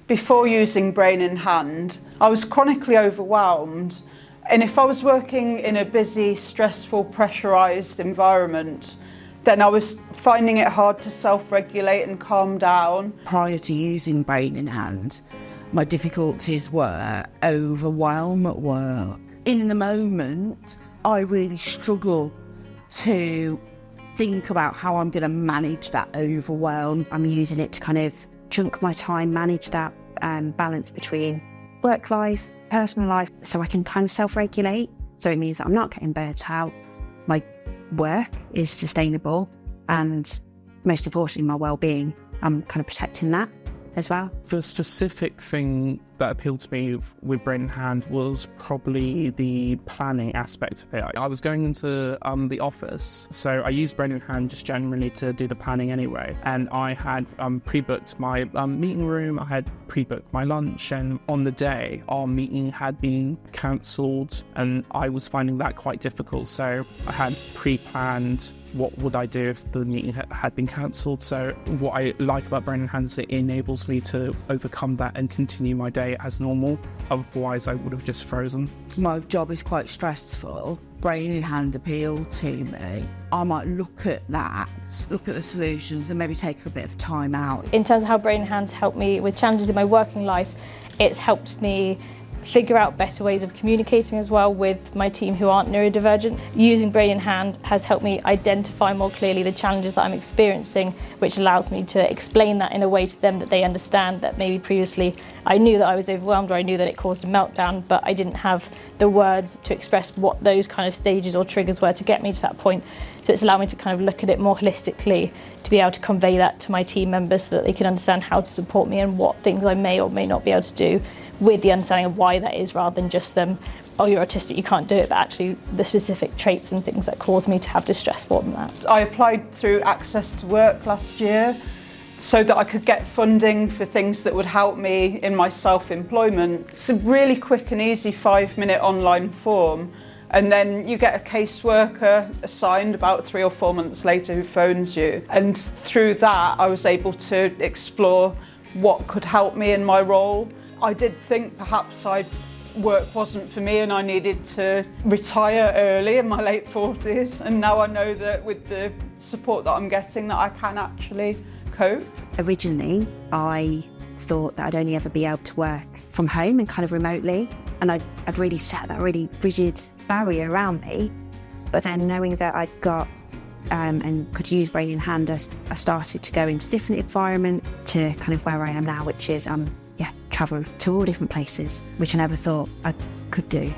Before using Brain in Hand, I was chronically overwhelmed, and if I was working in a busy, stressful, pressurised environment, then I was finding it hard to self-regulate and calm down. Prior to using Brain in Hand, my difficulties were overwhelm at work. In the moment, I really struggle to think about how I'm going to manage that overwhelm. I'm using it to kind of chunk my time, manage that balance between work life, personal life, so I can kind of self-regulate. So it means that I'm not getting burnt out, my work is sustainable, and most importantly, my well-being. I'm kind of protecting that as well. The specific thing that appealed to me with Brain in Hand was probably the planning aspect of it. I was going into the office, so I used Brain in Hand just generally to do the planning anyway. And I had pre-booked my meeting room, I had pre-booked my lunch, and on the day our meeting had been cancelled, and I was finding that quite difficult. So I had pre-planned what would I do if the meeting had been cancelled. So what I like about Brain in Hand is it enables me to overcome that and continue my day as normal. Otherwise I would have just frozen. My job is quite stressful. Brain in Hand appealed to me. I might look at that, look at the solutions, and maybe take a bit of time out. In terms of how Brain in Hand's helped me with challenges in my working life, it's helped me figure out better ways of communicating as well with my team who aren't neurodivergent. Using Brain in Hand has helped me identify more clearly the challenges that I'm experiencing, which allows me to explain that in a way to them that they understand, that maybe previously I knew that I was overwhelmed or I knew that it caused a meltdown, but I didn't have the words to express what those kind of stages or triggers were to get me to that point. So it's allowed me to kind of look at it more holistically, to be able to convey that to my team members so that they can understand how to support me and what things I may or may not be able to do, with the understanding of why that is, rather than just them, oh, you're autistic, you can't do it, but actually the specific traits and things that cause me to have distress for them. That I applied through Access to Work last year so that I could get funding for things that would help me in my self-employment. It's a really quick and easy 5-minute online form, and then you get a caseworker assigned about 3 or 4 months later who phones you. And through that I was able to explore what could help me in my role. I did think perhaps work wasn't for me and I needed to retire early in my late 40s, and now I know that with the support that I'm getting that I can actually cope. Originally, I thought that I'd only ever be able to work from home and kind of remotely, and I'd really set that really rigid barrier around me. But then knowing that I'd got and could use Brain in Hand, I started to go into different environment to kind of where I am now, which is travel to all different places, which I never thought I could do.